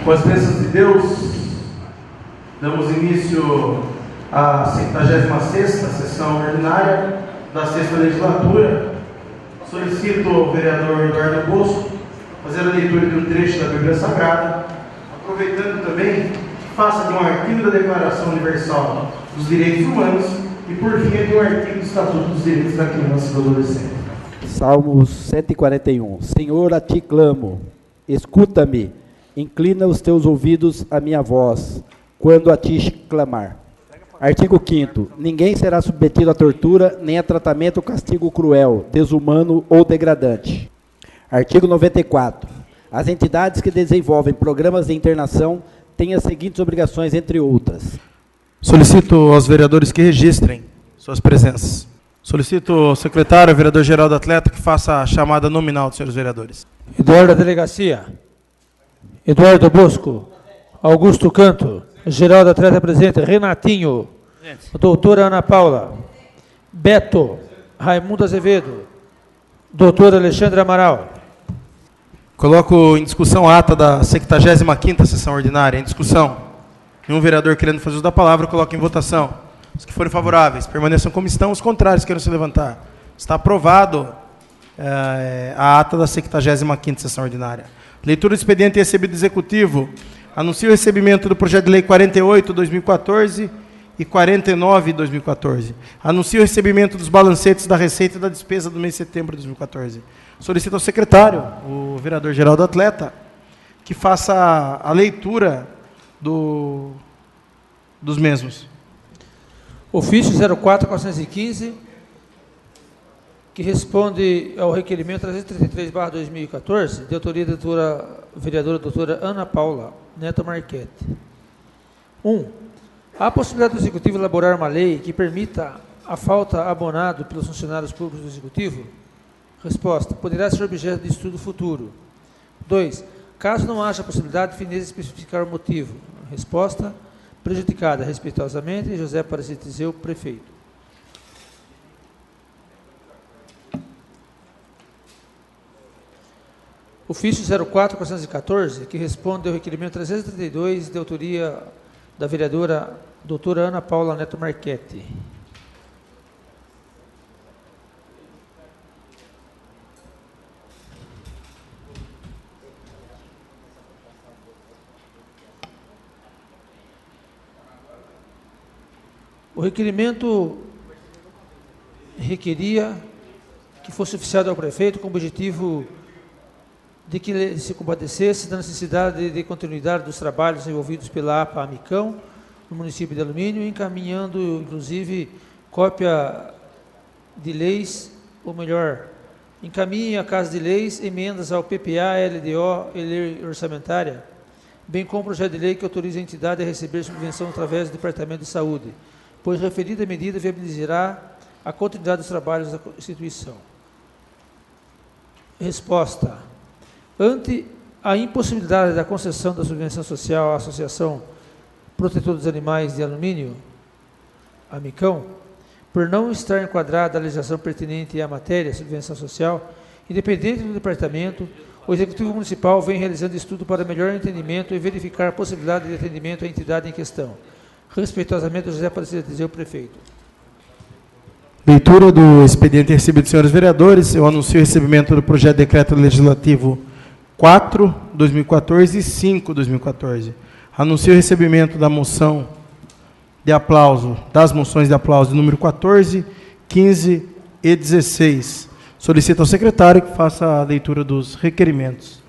Com as bênçãos de Deus, damos início à 76ª sessão ordinária da 6ª legislatura. Solicito ao vereador Eduardo Bosco fazer a leitura de um trecho da Bíblia Sagrada, aproveitando também que faça de um artigo da Declaração Universal dos Direitos Humanos e, por via, de um artigo do Estatuto dos Direitos da Criança e do Adolescente. Salmos 141. Senhor, a ti clamo, escuta-me, inclina os teus ouvidos à minha voz, quando a ti clamar. Artigo 5º. Ninguém será submetido à tortura, nem a tratamento ou castigo cruel, desumano ou degradante. Artigo 94. As entidades que desenvolvem programas de internação têm as seguintes obrigações, entre outras. Solicito aos vereadores que registrem suas presenças. Solicito ao secretário, ao vereador-geral do Atleta, que faça a chamada nominal dos senhores vereadores. Eduardo da Delegacia. Eduardo Bosco. Augusto Canto. Geral do Atleta presente. Renatinho. Doutora Ana Paula. Beto. Raimundo Azevedo. Doutor Alexandre Amaral. Coloco em discussão a ata da 75ª sessão ordinária. Em discussão. Nenhum vereador querendo fazer uso da palavra, coloco em votação. Os que forem favoráveis, permaneçam como estão. Os contrários, queiram se levantar. Está aprovado a ata da 75ª sessão ordinária. Leitura do expediente recebido do Executivo. Anuncio o recebimento do projeto de lei 48/2014 e 49/2014. Anuncio o recebimento dos balancetes da receita e da despesa do mês de setembro de 2014. Solicito ao secretário, o vereador-geral do Atleta, que faça a leitura dos mesmos. Ofício 04.415, que responde ao requerimento 333/2014, de autoria da vereadora doutora Ana Paula Neto Marchetti. 1. Há a possibilidade do Executivo elaborar uma lei que permita a falta abonada pelos funcionários públicos do Executivo? Resposta. Poderá ser objeto de estudo futuro. 2. Caso não haja possibilidade, definir e especificar o motivo. Resposta. Prejudicada, respeitosamente, José Aparecido Tizeu, prefeito. Ofício 04.414, que responde ao requerimento 332, de autoria da vereadora doutora Ana Paula Neto Marchetti. O requerimento requeria que fosse oficiado ao prefeito com o objetivo de que ele se compadecesse da necessidade de continuidade dos trabalhos envolvidos pela APA Amicão, no município de Alumínio, encaminhando, inclusive, cópia de leis, ou melhor, encaminhe à Casa de Leis emendas ao PPA, LDO e lei orçamentária, bem como projeto de lei que autorize a entidade a receber subvenção através do Departamento de Saúde, pois referida medida viabilizará a continuidade dos trabalhos da instituição. Resposta. Ante a impossibilidade da concessão da subvenção social à Associação Protetor dos Animais de Alumínio, Amicão, por não estar enquadrada a legislação pertinente à matéria, subvenção social, independente do departamento, o Executivo Municipal vem realizando estudo para melhor entendimento e verificar a possibilidade de atendimento à entidade em questão. Respeitosamente, José Aparecido Tizeu, prefeito. Leitura do expediente recebido dos senhores vereadores. Eu anuncio o recebimento do projeto de decreto legislativo 4/2014 e 5/2014. Anuncio o recebimento da moção de aplauso, das moções de aplauso de número 14, 15 e 16. Solicito ao secretário que faça a leitura dos requerimentos.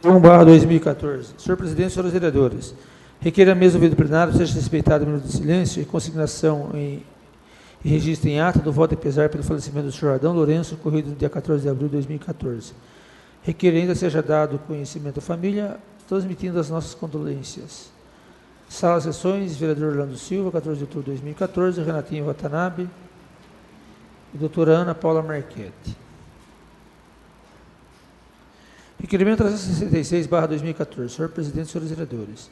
1/2014. Senhor presidente, senhores vereadores, requer a mesa do plenário seja respeitado o minuto de silêncio e consignação e registro em ata do voto de pesar pelo falecimento do senhor Adão Lourenço, ocorrido no dia 14 de abril de 2014. Requer ainda seja dado conhecimento à família, transmitindo as nossas condolências. Sala de sessões, vereador Orlando Silva, 14 de outubro de 2014, Renatinho Watanabe e doutora Ana Paula Marchetti. Requerimento 366/2014. Senhor presidente, senhores vereadores,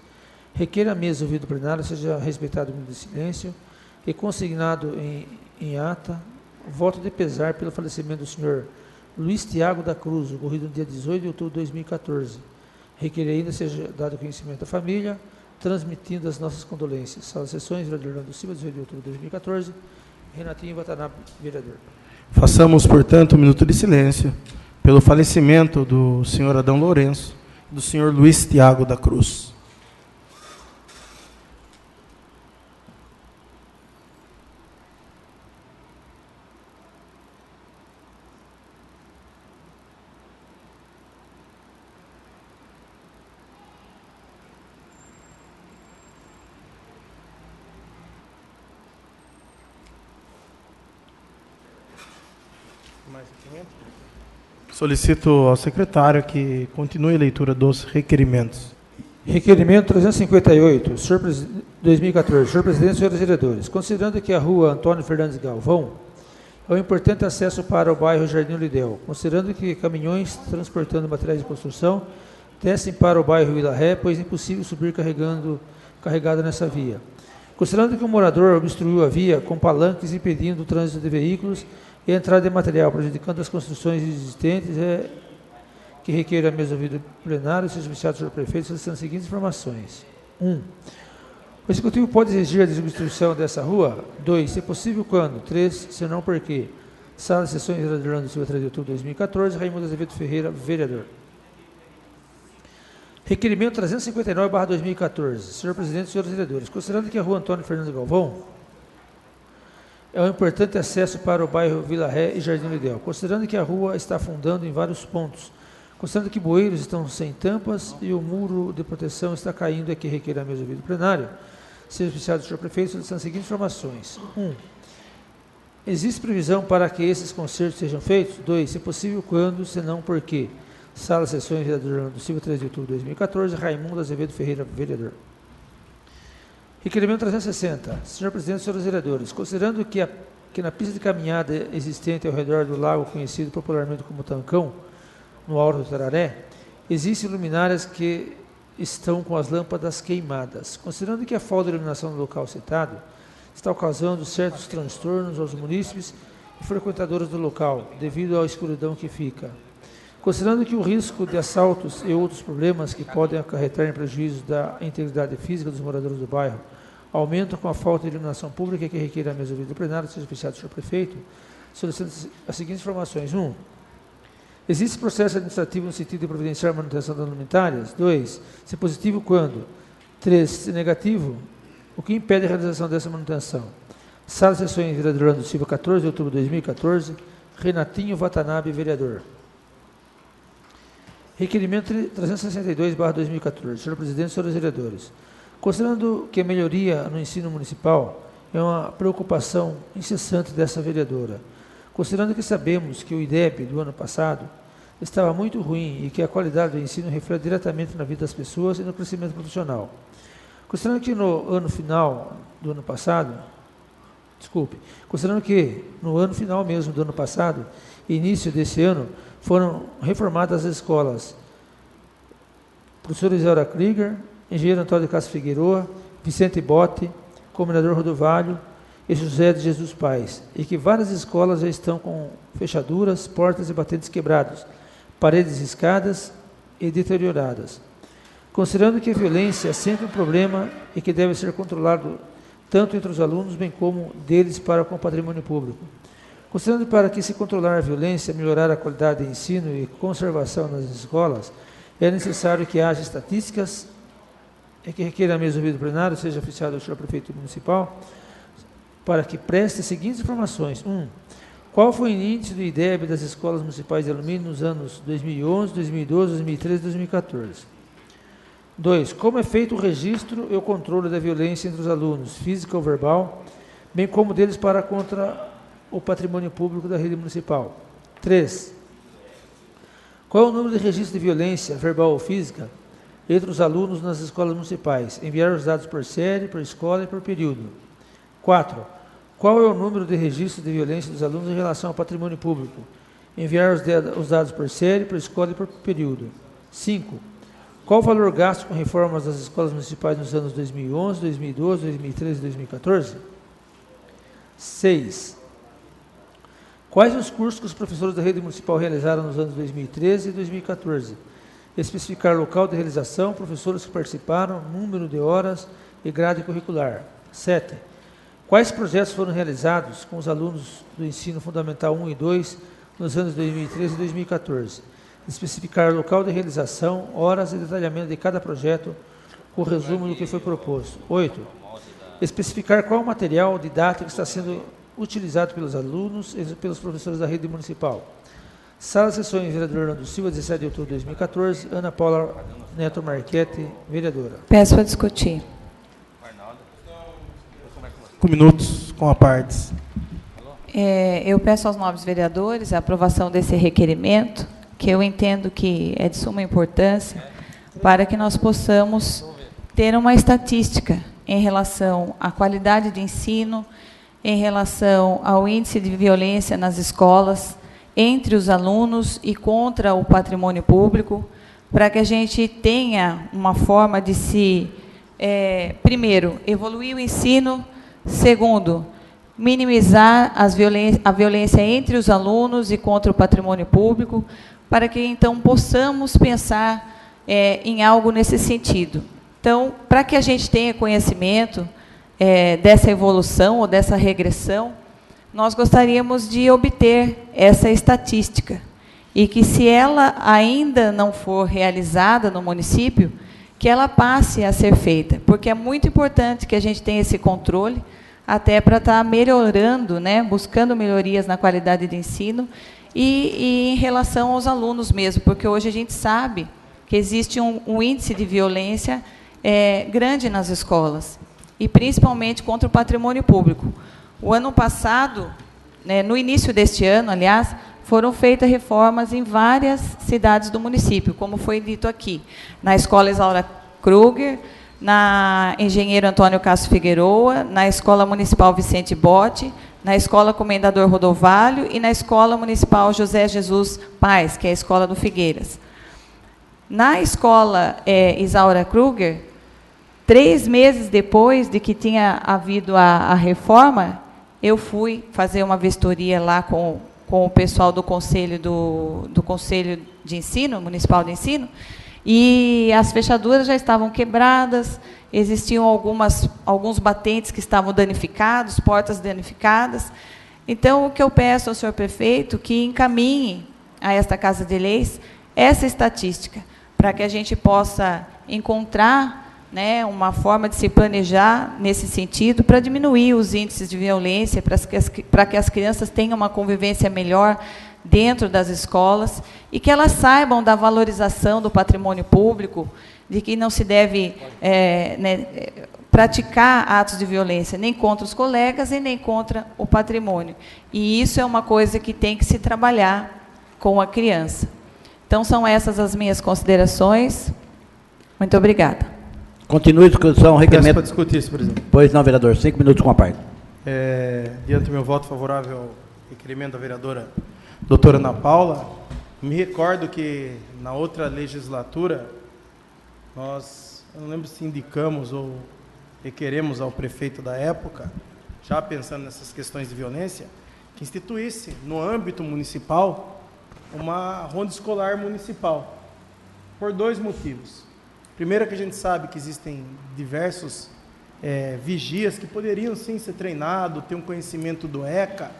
requer a mesa ouvido plenário seja respeitado o minuto de silêncio e consignado em ata voto de pesar pelo falecimento do senhor Luiz Tiago da Cruz, ocorrido no dia 18 de outubro de 2014, Requer ainda seja dado conhecimento à família, transmitindo as nossas condolências. Sala de Sessões, vereador Orlando Silva, 18 de outubro de 2014. Renatinho Watanabe, vereador. Façamos, portanto, um minuto de silêncio pelo falecimento do senhor Adão Lourenço e do senhor Luiz Tiago da Cruz. Solicito ao secretário que continue a leitura dos requerimentos. Requerimento 358, 2014. Senhor Presidente, senhores vereadores, considerando que a rua Antônio Fernandes Galvão é um importante acesso para o bairro Jardim Lidel, considerando que caminhões transportando materiais de construção descem para o bairro Vila Ré, pois é impossível subir carregado nessa via. Considerando que o morador obstruiu a via com palanques impedindo o trânsito de veículos e a entrada de material, prejudicando as construções existentes, que requer a mesa ouvido plenário, seja oficiado pelo prefeito, solicitando as seguintes informações. 1. O Executivo pode exigir a desobstrução dessa rua? 2. Se possível, quando? 3. Se não, por quê? Sala de Sessões, vereador Orlando Silva, 3 de outubro de 2014, Raimundo Azevedo Ferreira, vereador. Requerimento 359/2014. Senhor Presidente, senhores vereadores, considerando que a rua Antônio Fernandes Galvão é um importante acesso para o bairro Vila Ré e Jardim Lidel, considerando que a rua está afundando em vários pontos, considerando que bueiros estão sem tampas e o muro de proteção está caindo, é que requer a mesa ouvido plenário, seja oficiado do senhor prefeito, solicitando as seguintes informações. 1. Existe previsão para que esses concertos sejam feitos? 2. Se possível, quando, se não, por quê? Sala de Sessões, vereador Orlando Silva, 3 de outubro de 2014, Raimundo Azevedo Ferreira, vereador. Requerimento 360. Senhor Presidente, senhores vereadores, considerando que na pista de caminhada existente ao redor do lago, conhecido popularmente como Tancão, no Alto do Tararé, existem luminárias que estão com as lâmpadas queimadas. Considerando que a falta de iluminação no local citado está causando certos transtornos aos munícipes e frequentadores do local, devido à escuridão que fica. Considerando que o risco de assaltos e outros problemas que podem acarretar em prejuízo da integridade física dos moradores do bairro aumentam com a falta de iluminação pública que requer a mesa ouvido do plenário, seja oficiado do senhor prefeito, solicitando as seguintes informações. 1. Existe processo administrativo no sentido de providenciar a manutenção das luminárias? 2. Se positivo, quando? 3. Se negativo, o que impede a realização dessa manutenção? Sala de Sessões, vereador Orlando Silva, 14 de outubro de 2014, Renatinho Watanabe, vereador. Requerimento 362/2014. Senhor Presidente, senhores vereadores, considerando que a melhoria no ensino municipal é uma preocupação incessante dessa vereadora, considerando que sabemos que o IDEB do ano passado estava muito ruim e que a qualidade do ensino reflete diretamente na vida das pessoas e no crescimento profissional, considerando que no ano final do ano passado, considerando que no ano final mesmo do ano passado, início desse ano, foram reformadas as escolas professor Isaura Krieger, engenheiro Antônio de Castro Figueroa, Vicente Botti, comendador Rodovalho e José de Jesus Pais, e que várias escolas já estão com fechaduras, portas e batentes quebrados, paredes riscadas e deterioradas. Considerando que a violência é sempre um problema e que deve ser controlado tanto entre os alunos, bem como deles para com o patrimônio público. Considerando para que se controlar a violência, melhorar a qualidade de ensino e conservação nas escolas, é necessário que haja estatísticas e que requer a mesa ouvido plenário, seja oficiado do senhor prefeito municipal, para que preste as seguintes informações. 1. Qual foi o índice do IDEB das escolas municipais de alumínio nos anos 2011, 2012, 2013 e 2014? 2. Como é feito o registro e o controle da violência entre os alunos, física ou verbal, bem como deles para contra o patrimônio público da rede municipal? 3. Qual é o número de registro de violência, verbal ou física, entre os alunos nas escolas municipais? Enviar os dados por série, por escola e por período. 4. Qual é o número de registro de violência dos alunos em relação ao patrimônio público? Enviar os dados por série, por escola e por período. 5. Qual o valor gasto com reformas das escolas municipais nos anos 2011, 2012, 2013 e 2014? 6. Quais os cursos que os professores da rede municipal realizaram nos anos 2013 e 2014? especificar local de realização, professores que participaram, número de horas e grade curricular. 7. Quais projetos foram realizados com os alunos do ensino fundamental 1 e 2 nos anos 2013 e 2014? Especificar local de realização, horas e detalhamento de cada projeto, com resumo do que foi proposto. 8. Especificar qual material didático está sendo utilizado pelos alunos e pelos professores da rede municipal. Sala de sessões, vereador Orlando Silva, 17 de outubro de 2014, Ana Paula Neto Marchetti, vereadora. Peço para discutir. 5 minutos com a partes. Eu peço aos nobres vereadores a aprovação desse requerimento, que eu entendo que é de suma importância, para que nós possamos ter uma estatística em relação à qualidade de ensino, em relação ao índice de violência nas escolas, entre os alunos e contra o patrimônio público, para que a gente tenha uma forma de se, primeiro, evoluir o ensino, segundo, minimizar a violência entre os alunos e contra o patrimônio público, para que, então, possamos pensar em algo nesse sentido. Então, para que a gente tenha conhecimento dessa evolução ou dessa regressão, nós gostaríamos de obter essa estatística e que, se ela ainda não for realizada no município, que ela passe a ser feita, porque é muito importante que a gente tenha esse controle, até para estar melhorando, né, buscando melhorias na qualidade de ensino e em relação aos alunos mesmo, porque hoje a gente sabe que existe um índice de violência grande nas escolas, e principalmente contra o patrimônio público. O ano passado, né, no início deste ano, aliás, foram feitas reformas em várias cidades do município, como foi dito aqui, na Escola Isaura Kruger, na Engenheiro Antônio Castro Figueroa, na Escola Municipal Vicente Botti, na Escola Comendador Rodovalho e na Escola Municipal José Jesus Paes, que é a Escola do Figueiras. Na Escola Isaura Kruger, 3 meses depois de que tinha havido a reforma, eu fui fazer uma vistoria lá com o pessoal do Conselho Conselho de Ensino, Municipal de Ensino, e as fechaduras já estavam quebradas, existiam alguns batentes que estavam danificados, portas danificadas. Então, o que eu peço ao senhor prefeito, que encaminhe a esta Casa de Leis essa estatística, para que a gente possa encontrar, né, uma forma de se planejar nesse sentido, para diminuir os índices de violência, para que as crianças tenham uma convivência melhor dentro das escolas, e que elas saibam da valorização do patrimônio público, de que não se deve praticar atos de violência, nem contra os colegas e nem contra o patrimônio. E isso é uma coisa que tem que se trabalhar com a criança. Então, são essas as minhas considerações. Muito obrigada. Continue a discussão, requerimento. Para discutir isso, presidente. Pois não, vereador, 5 minutos com a parte. Diante do meu voto favorável ao requerimento da vereadora doutora Ana Paula, me recordo que na outra legislatura, eu não lembro se indicamos ou requeremos ao prefeito da época, já pensando nessas questões de violência, que instituísse no âmbito municipal uma ronda escolar municipal, por 2 motivos. Primeiro, que a gente sabe que existem diversos vigias que poderiam sim ser treinados, ter um conhecimento do ECA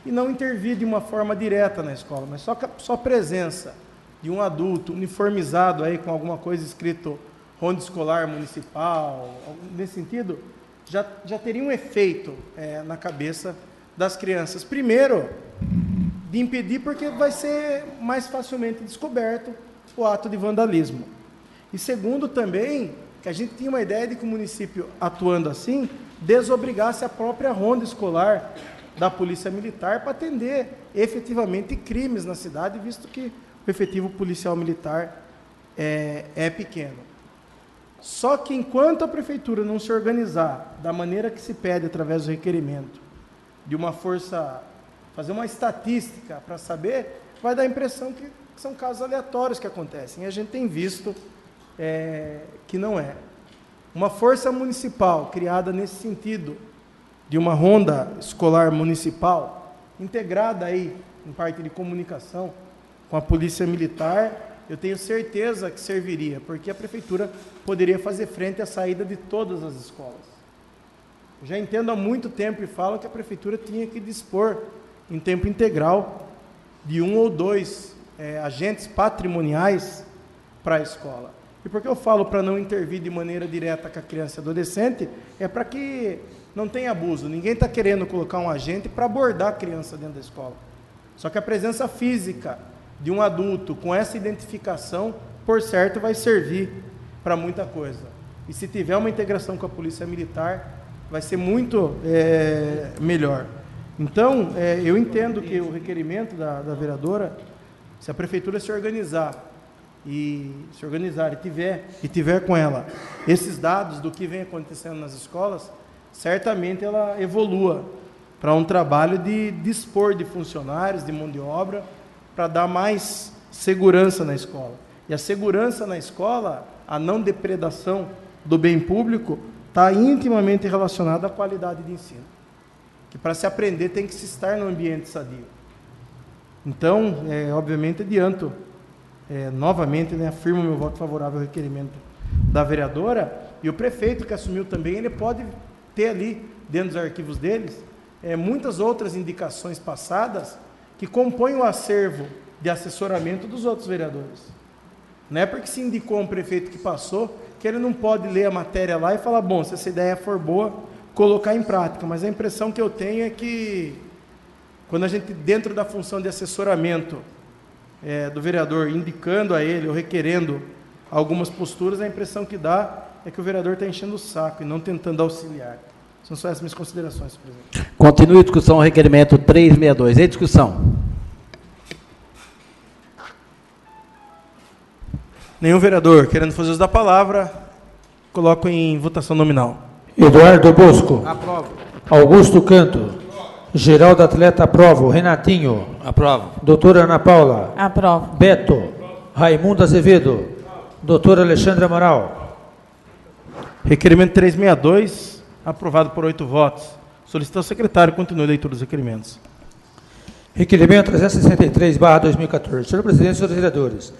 e não intervir de uma forma direta na escola, mas só a presença de um adulto uniformizado aí com alguma coisa escrito ronda escolar municipal, nesse sentido, já teria um efeito na cabeça das crianças. Primeiro, de impedir, porque vai ser mais facilmente descoberto o ato de vandalismo. E segundo também, que a gente tinha uma ideia de que o município, atuando assim, desobrigasse a própria ronda escolar da Polícia Militar para atender efetivamente crimes na cidade, visto que o efetivo policial militar é pequeno. Só que enquanto a prefeitura não se organizar da maneira que se pede através do requerimento, de uma força, fazer uma estatística para saber, vai dar a impressão que são casos aleatórios que acontecem. E a gente tem visto que não é. Uma força municipal criada nesse sentido, de uma ronda escolar municipal, integrada aí em parte de comunicação com a Polícia Militar, eu tenho certeza que serviria, porque a prefeitura poderia fazer frente à saída de todas as escolas. Eu já entendo há muito tempo e falo que a prefeitura tinha que dispor em tempo integral de 1 ou 2 agentes patrimoniais para a escola. E por que eu falo para não intervir de maneira direta com a criança e adolescente? É para que não tenha abuso. Ninguém está querendo colocar um agente para abordar a criança dentro da escola. Só que a presença física de um adulto com essa identificação, por certo, vai servir para muita coisa. E se tiver uma integração com a polícia militar, vai ser muito melhor. Então, eu entendo que o requerimento da vereadora, se a prefeitura se organizar e tiver com ela esses dados do que vem acontecendo nas escolas, certamente ela evolua para um trabalho de dispor de funcionários, de mão de obra, para dar mais segurança na escola. E a segurança na escola, a não depredação do bem público, está intimamente relacionada à qualidade de ensino. Que para se aprender tem que se estar no ambiente sadio. Então, obviamente, adianto, novamente, afirmo meu voto favorável ao requerimento da vereadora, e o prefeito que assumiu também, ele pode ter ali, dentro dos arquivos deles, muitas outras indicações passadas que compõem o acervo de assessoramento dos outros vereadores. Não é porque se indicou um prefeito que passou, que ele não pode ler a matéria lá e falar, bom, se essa ideia for boa, colocar em prática. Mas a impressão que eu tenho é que, quando a gente, dentro da função de assessoramento do vereador, indicando a ele ou requerendo algumas posturas, a impressão que dá é que o vereador está enchendo o saco e não tentando auxiliar. São só essas minhas considerações, presidente. Continue a discussão, requerimento 362. Em discussão. Nenhum vereador querendo fazer uso da palavra, coloco em votação nominal. Eduardo Bosco. Aprovo. Augusto Canto. Geraldo Atleta, aprovo. Renatinho. Aprovo. Doutora Ana Paula. Aprovo. Beto. Raimundo Azevedo. Doutor Alexandre Amaral. Requerimento 362, aprovado por 8 votos. Solicito ao secretário continue a leitura dos requerimentos. Requerimento 363/2014. Senhor presidente, senhores vereadores,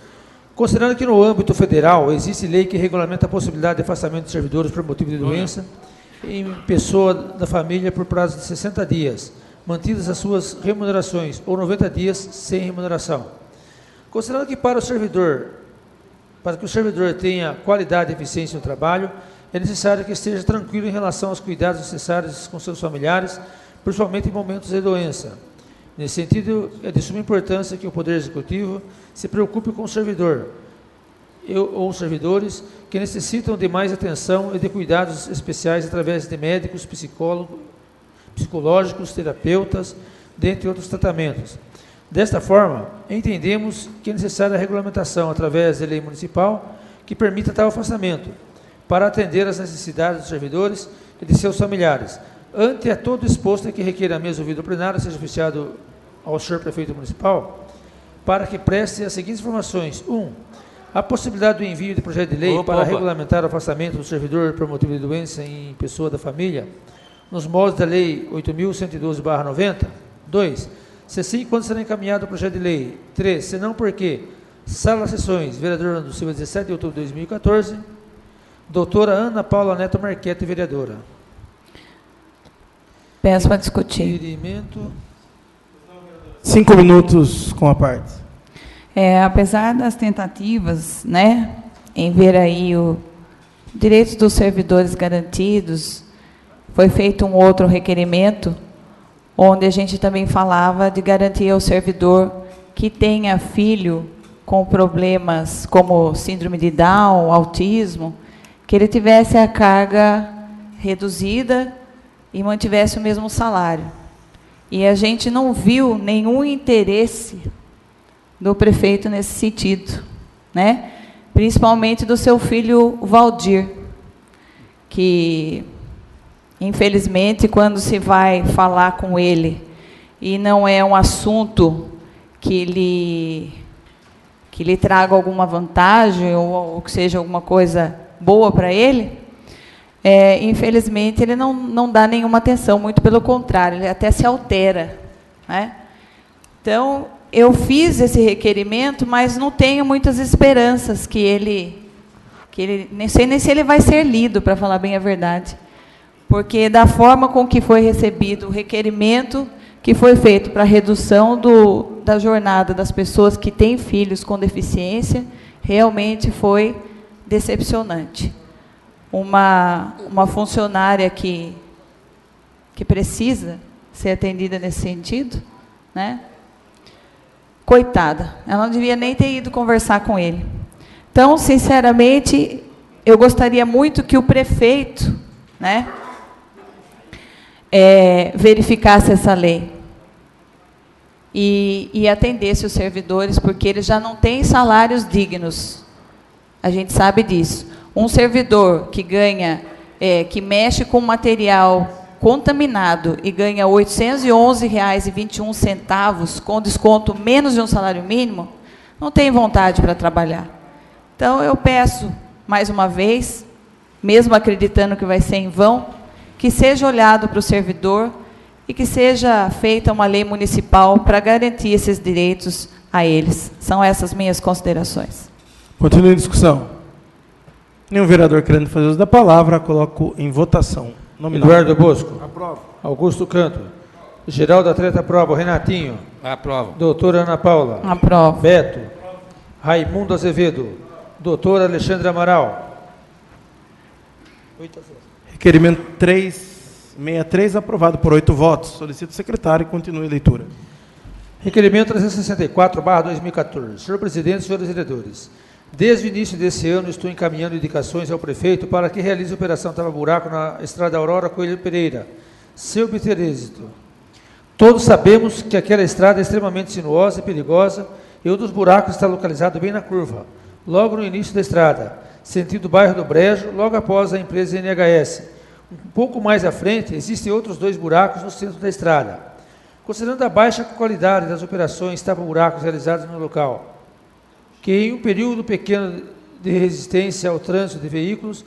considerando que no âmbito federal existe lei que regulamenta a possibilidade de afastamento de servidores por motivo de doença em pessoa da família por prazo de 60 dias, mantidas as suas remunerações, ou 90 dias sem remuneração. Considerando que para que o servidor tenha qualidade e eficiência no trabalho, é necessário que esteja tranquilo em relação aos cuidados necessários com seus familiares, principalmente em momentos de doença. Nesse sentido, é de suma importância que o Poder Executivo se preocupe com o servidor ou os servidores que necessitam de mais atenção e de cuidados especiais através de médicos, psicológicos, terapeutas, dentre outros tratamentos. Desta forma, entendemos que é necessária a regulamentação através da lei municipal que permita tal afastamento, para atender às necessidades dos servidores e de seus familiares. Ante a todo exposto que requer a mesa ouvida plenária, seja oficiado ao senhor prefeito municipal, para que preste as seguintes informações. 1. A possibilidade do envio de projeto de lei para regulamentar o afastamento do servidor por motivo de doença em pessoa da família, nos moldes da lei 8.112/90. 2. Se sim, quando será encaminhado o projeto de lei? 3. Se não, por quê? Sala das Sessões, vereador Orlando Silva, 17 de outubro de 2014. Doutora Ana Paula Neto Marquete, vereadora. Peço para discutir. Requerimento. 5 minutos com a parte. Apesar das tentativas, em ver aí o direitos dos servidores garantidos, foi feito um outro requerimento, onde a gente também falava de garantir ao servidor que tenha filho com problemas como síndrome de Down, autismo, que ele tivesse a carga reduzida e mantivesse o mesmo salário. E a gente não viu nenhum interesse do prefeito nesse sentido, principalmente do seu filho Valdir, que, infelizmente, quando se vai falar com ele e não é um assunto que lhe traga alguma vantagem ou que seja alguma coisa boa para ele, infelizmente, ele não dá nenhuma atenção, muito pelo contrário, ele até se altera. Então, eu fiz esse requerimento, mas não tenho muitas esperanças que ele nem sei nem se ele vai ser lido, para falar bem a verdade. Porque da forma com que foi recebido o requerimento que foi feito para a redução da jornada das pessoas que têm filhos com deficiência, realmente foi decepcionante. Uma funcionária que precisa ser atendida nesse sentido, né? Coitada, ela não devia nem ter ido conversar com ele. Então, sinceramente, eu gostaria muito que o prefeito, né, verificasse essa lei e atendesse os servidores, porque eles já não têm salários dignos. A gente sabe disso. Um servidor que ganha, que mexe com material contaminado e ganha R$ 811,21 com desconto menos de um salário mínimo, não tem vontade para trabalhar. Então, eu peço, mais uma vez, mesmo acreditando que vai ser em vão, que seja olhado para o servidor e que seja feita uma lei municipal para garantir esses direitos a eles. São essas minhas considerações. Continue a discussão. Nenhum vereador querendo fazer uso da palavra, coloco em votação. Nominal. Eduardo Bosco. Aprovo. Augusto Canto. Geraldo Atleta aprova. Renatinho. Aprovo. Doutora Ana Paula. Aprovo. Beto. Raimundo Azevedo. Doutor Alexandre Amaral. Requerimento 363, aprovado por 8 votos. Solicito o secretário que continue a leitura. Requerimento 364/2014. Senhor presidente, senhores vereadores, desde o início desse ano estou encaminhando indicações ao prefeito para que realize a operação tapa-buraco na estrada Aurora Coelho Pereira, sem obter êxito. Todos sabemos que aquela estrada é extremamente sinuosa e perigosa e um dos buracos está localizado bem na curva, logo no início da estrada, sentido bairro do Brejo, logo após a empresa NHS. Um pouco mais à frente, existem outros 2 buracos no centro da estrada. Considerando a baixa qualidade das operações tapa-buracos realizadas no local, que em um período pequeno de resistência ao trânsito de veículos,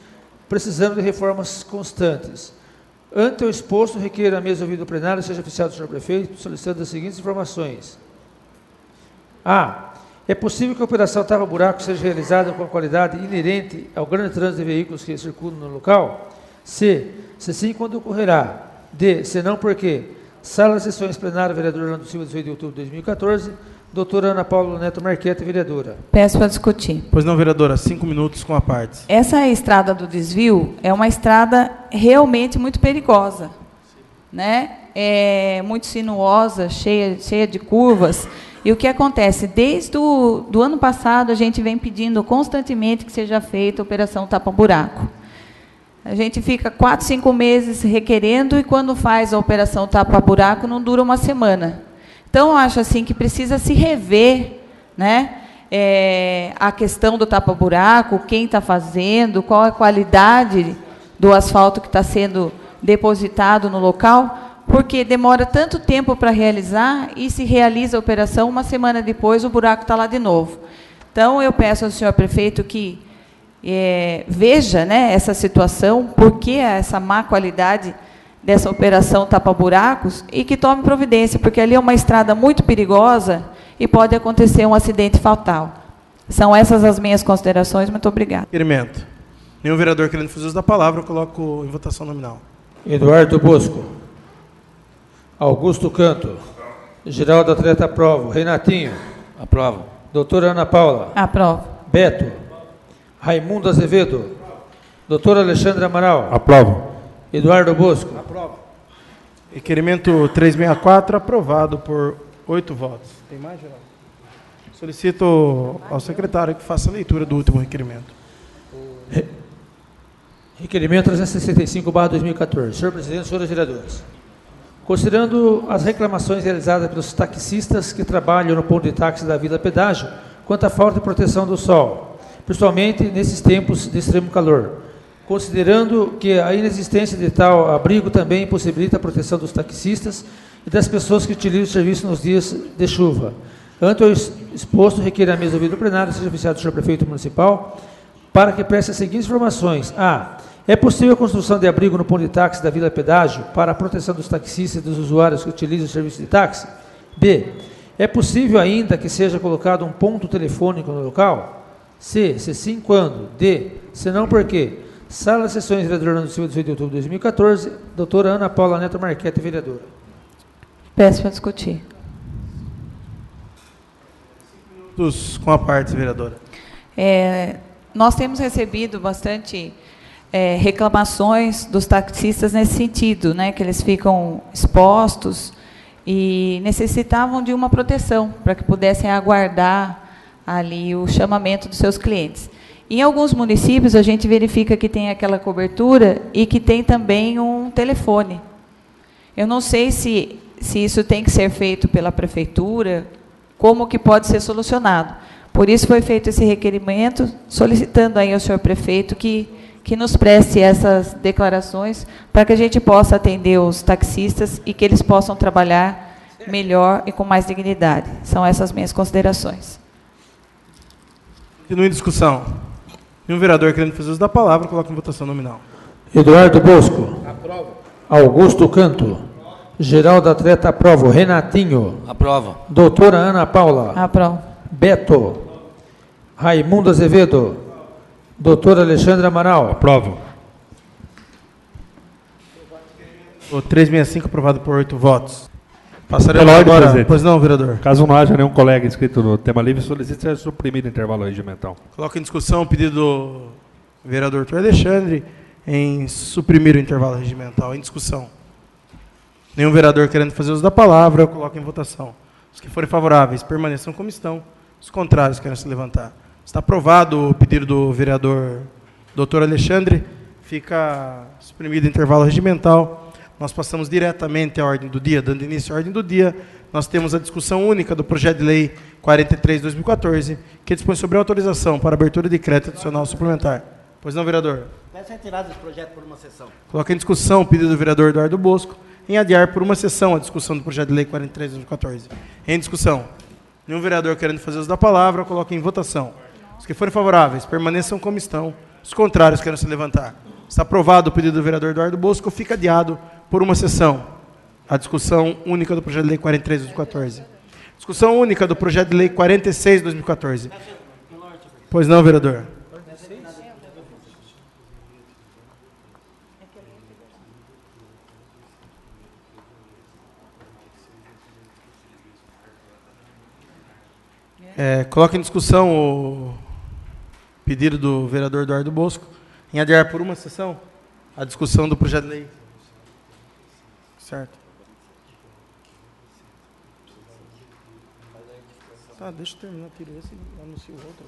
precisando de reformas constantes. Ante o exposto, requer a mesa ouvida do plenário seja oficiado do senhor prefeito, solicitando as seguintes informações. A. É possível que a operação tapa-buraco seja realizada com a qualidade inerente ao grande trânsito de veículos que circulam no local? C. Se sim, quando ocorrerá? D. Se não, por quê? Sala de sessões plenária, vereador Orlando Silva, 18 de outubro de 2014, doutora Ana Paula Neto Marquete, vereadora. Peço para discutir. Pois não, vereadora, 5 minutos com a parte. Essa estrada do desvio é uma estrada realmente muito perigosa, né? É muito sinuosa, cheia de curvas. E o que acontece? Desde do ano passado, a gente vem pedindo constantemente que seja feita a operação tapa-buraco. A gente fica 4, 5 meses requerendo e quando faz a operação tapa-buraco não dura uma semana. Então, eu acho assim que precisa se rever, né, a questão do tapa-buraco, quem está fazendo, qual a qualidade do asfalto que está sendo depositado no local, porque demora tanto tempo para realizar e se realiza a operação, uma semana depois o buraco está lá de novo. Então, eu peço ao senhor prefeito que veja, né, essa situação, por que essa má qualidade dessa operação tapa-buracos e que tome providência, porque ali é uma estrada muito perigosa e pode acontecer um acidente fatal. São essas as minhas considerações. Muito obrigada. Requerimento. Nenhum vereador querendo fazer uso da palavra, eu coloco em votação nominal. Eduardo Bosco. Augusto Canto. Geraldo Atleta aprova. Renatinho. Aprovo. Doutora Ana Paula. Aprovo. Beto. Raimundo Azevedo. Doutor Alexandre Amaral. Aprovo. Eduardo Bosco. Aprovo. Requerimento 364, aprovado por 8 votos. Tem mais, Geraldo? Solicito ao secretário que faça a leitura do último requerimento. Requerimento 365/2014. Senhor presidente, senhores vereadores, considerando as reclamações realizadas pelos taxistas que trabalham no ponto de táxi da Vila Pedágio quanto à falta de proteção do sol, principalmente nesses tempos de extremo calor, considerando que a inexistência de tal abrigo também impossibilita a proteção dos taxistas e das pessoas que utilizam o serviço nos dias de chuva. Ante o exposto, requer a mesa ouvida do plenário seja oficiado do senhor prefeito municipal para que preste as seguintes informações. A. É possível a construção de abrigo no ponto de táxi da Vila Pedágio para a proteção dos taxistas e dos usuários que utilizam o serviço de táxi? B. É possível ainda que seja colocado um ponto telefônico no local? C. Se sim, quando? D. Se não, por quê? Sala de Sessões, vereador Orlando Silva, 18 de outubro de 2014. Doutora Ana Paula Neto Marquete, vereadora. Peço para discutir. Com a parte, vereadora. Nós temos recebido bastante reclamações dos taxistas nesse sentido, né, que eles ficam expostos e necessitavam de uma proteção para que pudessem aguardar ali o chamamento dos seus clientes. Em alguns municípios, a gente verifica que tem aquela cobertura e que tem também um telefone. Eu não sei se isso tem que ser feito pela prefeitura, como que pode ser solucionado. Por isso foi feito esse requerimento, solicitando aí ao senhor prefeito que nos preste essas declarações para que a gente possa atender os taxistas e que eles possam trabalhar melhor e com mais dignidade. São essas minhas considerações. Continua em discussão. Nenhum vereador querendo fazer uso da palavra, coloca em votação nominal. Eduardo Bosco. Aprovo. Augusto Canto. Geraldo Atleta, aprovo. Renatinho. Aprovo. Doutora Ana Paula. Aprovo. Beto. Raimundo Azevedo. Doutor Alexandre Amaral. Aprovo. O 365 aprovado por 8 votos. Passaremos Pela ordem, agora. presidente. Pois não, vereador. Caso não haja nenhum colega inscrito no tema livre, solicito ser suprimido o intervalo regimental. Coloca em discussão o pedido do vereador Dr. Alexandre em suprimir o intervalo regimental. Em discussão. Nenhum vereador querendo fazer uso da palavra, eu coloco em votação. Os que forem favoráveis permaneçam como estão. Os contrários querem se levantar. Está aprovado o pedido do vereador Dr. Alexandre. Fica suprimido o intervalo regimental. Nós passamos diretamente à ordem do dia. Dando início à ordem do dia, nós temos a discussão única do projeto de lei 43/2014, que dispõe sobre a autorização para abertura de crédito adicional suplementar. Pois não, vereador? Peço retirada desse projeto por uma sessão. Coloca em discussão o pedido do vereador Eduardo Bosco em adiar por uma sessão a discussão do projeto de lei 43/2014. Em discussão. Nenhum vereador querendo fazer uso da palavra, coloque em votação. Os que forem favoráveis, permaneçam como estão. Os contrários querem se levantar. Está aprovado o pedido do vereador Eduardo Bosco, fica adiado por uma sessão a discussão única do projeto de lei 43/2014. Discussão única do projeto de lei 46/2014. Pois não, vereador? Coloca em discussão o pedido do vereador Eduardo Bosco em adiar por uma sessão a discussão do projeto de lei. Certo. Tá, deixa eu terminar, tira esse e anuncio o outro.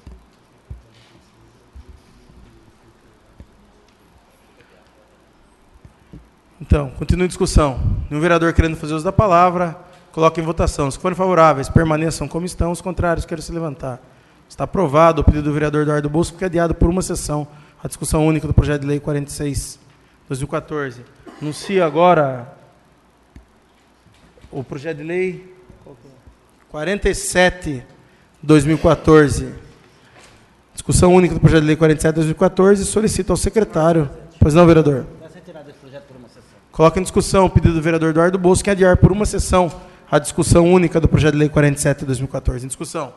Então, continua em discussão. Nenhum vereador querendo fazer uso da palavra, coloque em votação. Se forem favoráveis, permaneçam como estão. Os contrários querem se levantar. Está aprovado o pedido do vereador Eduardo Bosco, que é adiado por uma sessão a discussão única do projeto de lei 46/2014. Anuncio agora o projeto de lei 47/2014. Discussão única do projeto de lei 47/2014. Solicito ao secretário. Pois não, vereador? Peço retirada desse projeto por uma sessão. Coloca em discussão o pedido do vereador Eduardo Bosco, que é adiar por uma sessão a discussão única do projeto de lei 47/2014. Em discussão.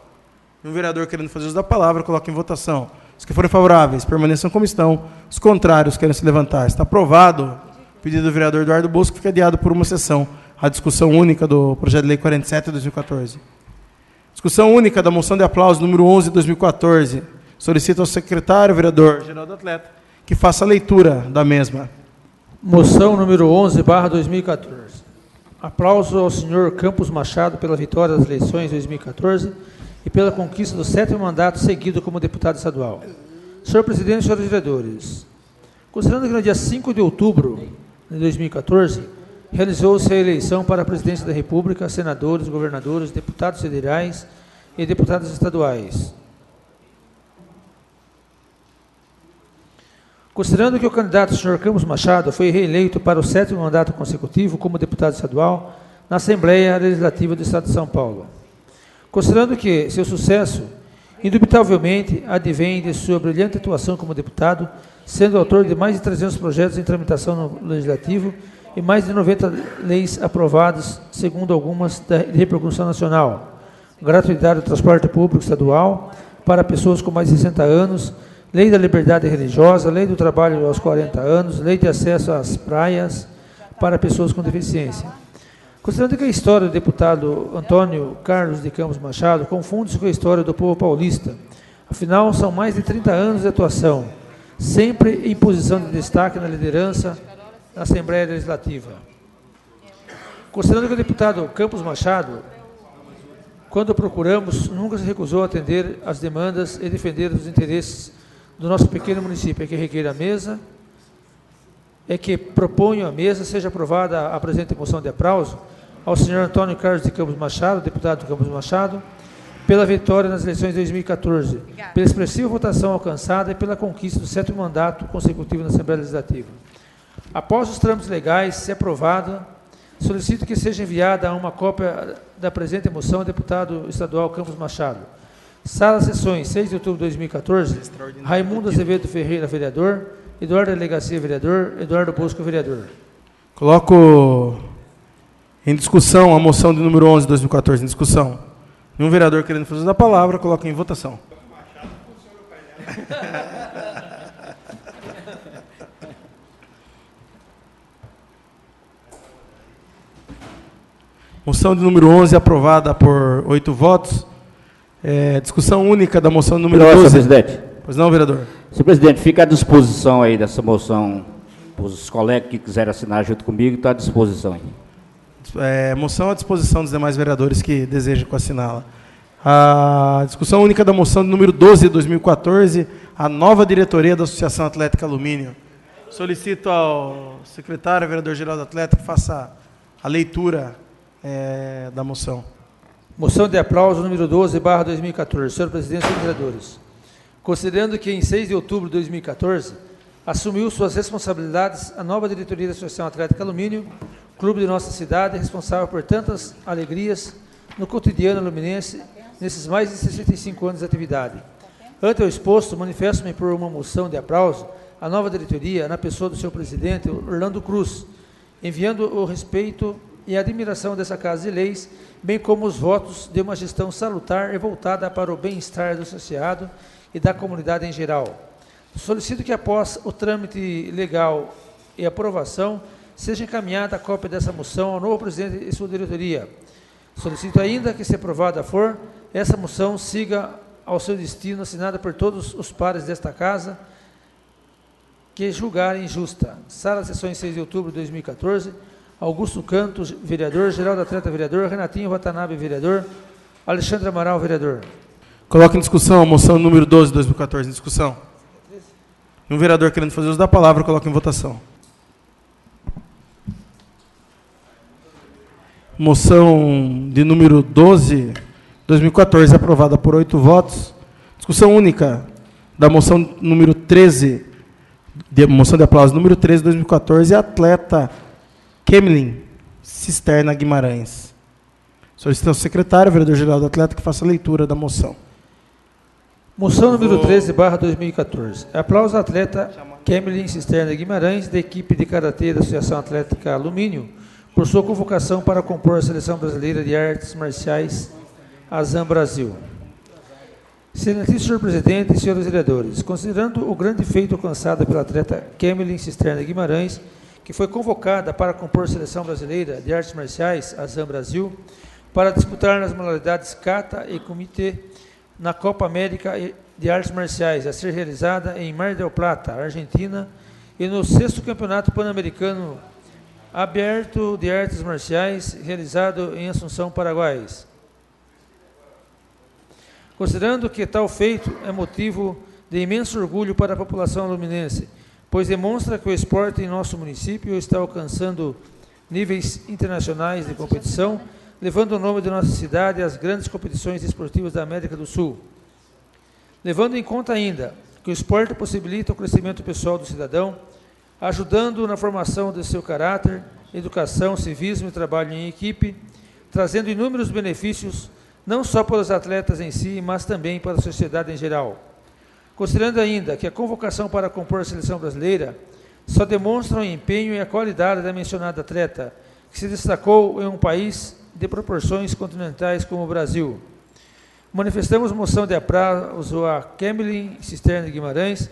Um vereador querendo fazer uso da palavra, coloca em votação. Os que forem favoráveis, permaneçam como estão. Os contrários querem se levantar. Está aprovado o pedido do vereador Eduardo Bosco, que fica adiado por uma sessão a discussão única do projeto de lei 47/2014. Discussão única da moção de aplauso número 11/2014. Solicito ao secretário, vereador Geraldo Atleta, que faça a leitura da mesma. Moção número 11/2014. Aplauso ao senhor Campos Machado pela vitória das eleições de 2014 e pela conquista do 7º mandato seguido como deputado estadual. Senhor presidente e senhores vereadores, considerando que no dia 5 de outubro de 2014, realizou-se a eleição para a presidência da República, senadores, governadores, deputados federais e deputados estaduais. Considerando que o candidato senhor Campos Machado foi reeleito para o 7º mandato consecutivo como deputado estadual na Assembleia Legislativa do Estado de São Paulo. Considerando que seu sucesso, indubitavelmente, advém de sua brilhante atuação como deputado, sendo autor de mais de 300 projetos em tramitação no Legislativo e mais de 90 leis aprovadas, segundo algumas de repercussão nacional. gratuidade do transporte público estadual para pessoas com mais de 60 anos, lei da liberdade religiosa, lei do trabalho aos 40 anos, lei de acesso às praias para pessoas com deficiência. Considerando que a história do deputado Antônio Carlos de Campos Machado confunde-se com a história do povo paulista, afinal, são mais de 30 anos de atuação, sempre em posição de destaque na liderança na Assembleia Legislativa. Considerando que o deputado Campos Machado, quando procuramos, nunca se recusou a atender às demandas e defender os interesses do nosso pequeno município, é que requer a mesa, é que proponho a mesa, seja aprovada a presente moção de aplauso ao senhor Antônio Carlos de Campos Machado, deputado de Campos Machado, pela vitória nas eleições de 2014, pela expressiva votação alcançada e pela conquista do 7º mandato consecutivo na Assembleia Legislativa. Após os trâmites legais, se aprovada, solicito que seja enviada uma cópia da presente moção ao deputado estadual Campos Machado. Sala Sessões, 6 de outubro de 2014, Raimundo Azevedo Ferreira, vereador, Eduardo Delegacia, vereador, Eduardo Bosco, vereador. Coloco em discussão a moção de número 11 de 2014, em discussão. Nenhum vereador querendo fazer uso da palavra, coloco em votação. Moção de número 11 aprovada por 8 votos. Discussão única da moção de número 12. Senhor presidente. Pois não, vereador? Senhor presidente, fica à disposição aí dessa moção, os colegas que quiserem assinar junto comigo, está à disposição aí. Moção à disposição dos demais vereadores que desejam assiná-la. A discussão única da moção de número 12 de 2014, a nova diretoria da Associação Atlética Alumínio. Solicito ao secretário, vereador-geral da Atlética, que faça a leitura da moção. Moção de aplauso número 12/2014. Senhor presidente, senhores vereadores. Considerando que em 6 de outubro de 2014 assumiu suas responsabilidades a nova diretoria da Associação Atlética Alumínio, clube de nossa cidade, responsável por tantas alegrias no cotidiano aluminense nesses mais de 65 anos de atividade. Ante o exposto, manifesto-me por uma moção de aplauso à nova diretoria, na pessoa do seu presidente, Orlando Cruz, enviando o respeito e a admiração dessa Casa de Leis, bem como os votos de uma gestão salutar e voltada para o bem-estar do associado e da comunidade em geral. Solicito que, após o trâmite legal e aprovação, seja encaminhada a cópia dessa moção ao novo presidente e sua diretoria. Solicito ainda que, se aprovada for, essa moção siga ao seu destino, assinada por todos os pares desta Casa que julgarem justa. Sala Sessões, 6 de outubro de 2014, Augusto Cantos, vereador, Geraldo Atleta, vereador, Renatinho Watanabe, vereador, Alexandre Amaral, vereador. Coloco em discussão a moção número 12 de 2014, em discussão. Um vereador querendo fazer uso da palavra, coloco em votação. Moção de número 12 de 2014, aprovada por 8 votos. Discussão única da moção número 13, moção de aplauso número 13 de 2014, Atleta Kemelin Cisterna Guimarães. Solicito ao secretário, vereador-geral do Atleta, que faça a leitura da moção. Moção número 13/2014. Aplauso ao atleta Kemelin Cisterna Guimarães, da equipe de karatê da Associação Atlética Alumínio, por sua convocação para compor a Seleção Brasileira de Artes Marciais ASAM Brasil. Excelentíssimo senhor presidente e senhores vereadores, considerando o grande feito alcançado pela atleta Kemelin Cisterna Guimarães, que foi convocada para compor a Seleção Brasileira de Artes Marciais ASAM Brasil, para disputar nas modalidades kata e kumite na Copa América de Artes Marciais, a ser realizada em Mar del Plata, Argentina, e no 6º Campeonato Pan-Americano Aberto de Artes Marciais, realizado em Assunção, Paraguai. Considerando que tal feito é motivo de imenso orgulho para a população aluminense, pois demonstra que o esporte em nosso município está alcançando níveis internacionais de competição, levando o nome de nossa cidade às grandes competições esportivas da América do Sul. Levando em conta ainda que o esporte possibilita o crescimento pessoal do cidadão, ajudando na formação de seu caráter, educação, civismo e trabalho em equipe, trazendo inúmeros benefícios, não só para os atletas em si, mas também para a sociedade em geral. Considerando ainda que a convocação para compor a seleção brasileira só demonstra o empenho e a qualidade da mencionada atleta, que se destacou em um país de proporções continentais como o Brasil. manifestamos moção de aprazo a Kemelin Cisterna de Guimarães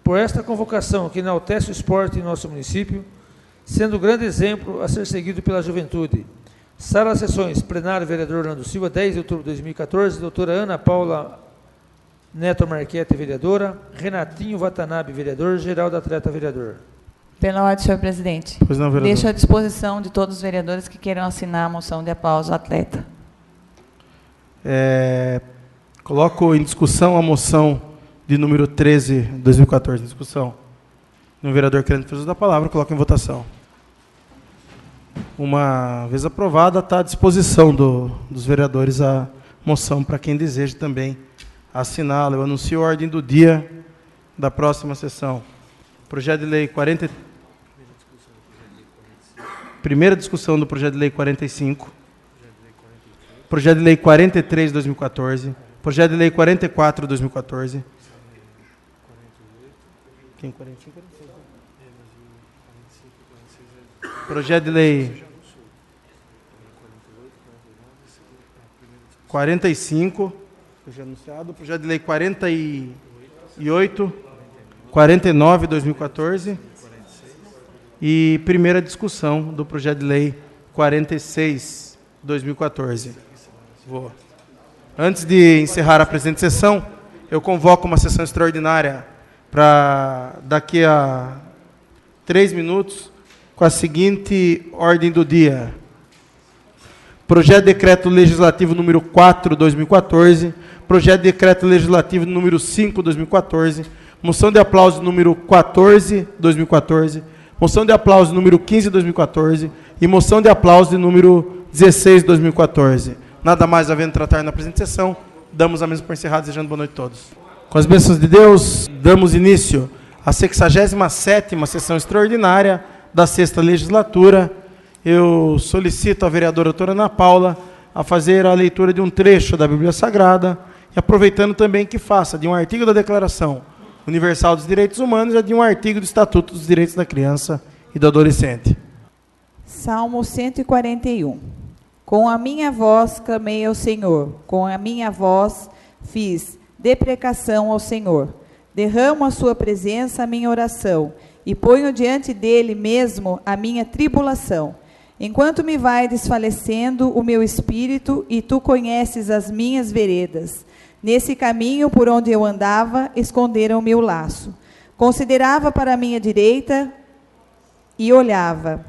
por esta convocação que enaltece o esporte em nosso município, sendo grande exemplo a ser seguido pela juventude. Sala Sessões, plenário, vereador Orlando Silva, 10 de outubro de 2014, doutora Ana Paula Neto Marquete, vereadora, Renatinho Watanabe, vereador, Geraldo Atleta, vereador. Pela ordem, senhor presidente. Pois não, vereador. Deixo à disposição de todos os vereadores que queiram assinar a moção de aplauso ao atleta. Coloco em discussão a moção de número 13, 2014. Em discussão. O vereador querendo fazer uso da palavra, coloco em votação. Uma vez aprovada, está à disposição dos vereadores a moção para quem deseja também assiná-la. Eu anuncio a ordem do dia da próxima sessão. Projeto de lei 40... Primeira discussão do projeto de lei 45. Projeto de lei 43, 2014. Projeto de lei 44, 2014. Quem? 45? Projeto de lei 45, foi já anunciado. Projeto de lei 48, 49, 2014. E primeira discussão do projeto de lei 46, 2014. Antes de encerrar a presente sessão, eu convoco uma sessão extraordinária para daqui a 3 minutos, com a seguinte ordem do dia. Projeto de decreto legislativo número 4, 2014, projeto de decreto legislativo número 5, 2014, moção de aplauso número 14, 2014, moção de aplauso número 15, 2014 e moção de aplauso número 16, 2014. Nada mais havendo tratar na presente sessão, damos a mesa por encerrada, desejando boa noite a todos. Com as bênçãos de Deus, damos início à 67ª sessão extraordinária da 6ª legislatura. Eu solicito à vereadora doutora Ana Paula a fazer a leitura de um trecho da Bíblia Sagrada, e aproveitando também que faça de um artigo da Declaração Universal dos Direitos Humanos e de um artigo do Estatuto dos Direitos da Criança e do Adolescente. Salmo 141. Com a minha voz clamei ao Senhor, com a minha voz fiz deprecação ao Senhor. Derramo a sua presença a minha oração, e ponho diante dele mesmo a minha tribulação. Enquanto me vai desfalecendo o meu espírito, e tu conheces as minhas veredas. Nesse caminho por onde eu andava, esconderam o meu laço. Considerava para a minha direita e olhava,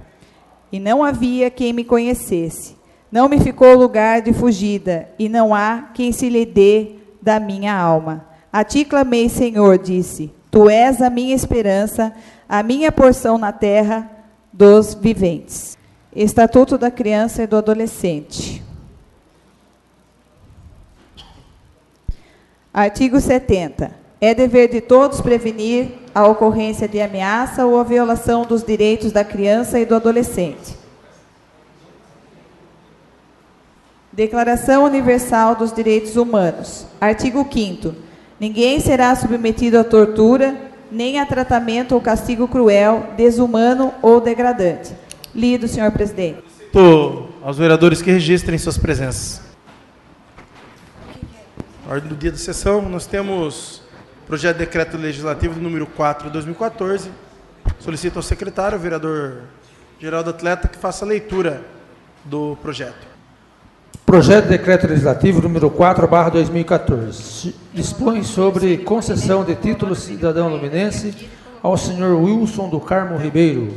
e não havia quem me conhecesse. Não me ficou lugar de fugida, e não há quem se lhe dê da minha alma. A ti clamei, Senhor, disse, tu és a minha esperança, a minha porção na terra dos viventes. Estatuto da Criança e do Adolescente. Artigo 70. É dever de todos prevenir a ocorrência de ameaça ou a violação dos direitos da criança e do adolescente. Declaração Universal dos Direitos Humanos. Artigo 5º. Ninguém será submetido à tortura, nem a tratamento ou castigo cruel, desumano ou degradante. Lido, senhor presidente. Aos vereadores que registrem suas presenças. Ordem do dia da sessão, nós temos projeto de decreto legislativo número 4, 2014. Solicito ao secretário, o vereador Geraldo Atleta, que faça a leitura do projeto. Projeto de decreto legislativo número 4/2014. Dispõe sobre concessão de título cidadão luminense ao senhor Wilson do Carmo Ribeiro.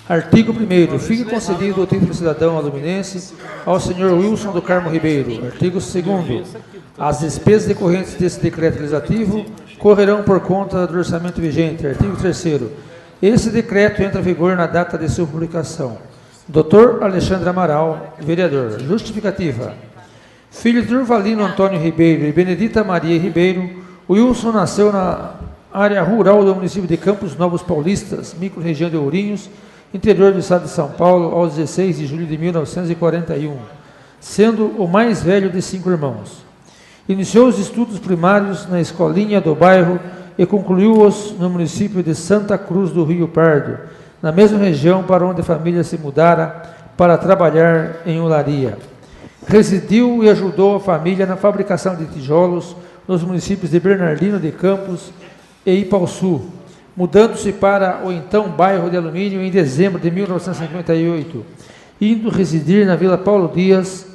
Artigo 1º. Fique concedido o título cidadão luminense ao senhor Wilson do Carmo Ribeiro. Artigo 2º. As despesas decorrentes desse decreto legislativo correrão por conta do orçamento vigente. Artigo 3º. Esse decreto entra em vigor na data de sua publicação. Dr. Alexandre Amaral, vereador. Justificativa. Filho de Durvalino Antônio Ribeiro e Benedita Maria Ribeiro, Wilson nasceu na área rural do município de Campos Novos Paulistas, microrregião de Ourinhos, interior do estado de São Paulo, aos 16 de julho de 1941, sendo o mais velho de 5 irmãos. Iniciou os estudos primários na escolinha do bairro e concluiu-os no município de Santa Cruz do Rio Pardo, na mesma região para onde a família se mudara para trabalhar em olaria. Residiu e ajudou a família na fabricação de tijolos nos municípios de Bernardino de Campos e Ipaussu, mudando-se para o então bairro de Alumínio em dezembro de 1958, indo residir na Vila Paulo Dias,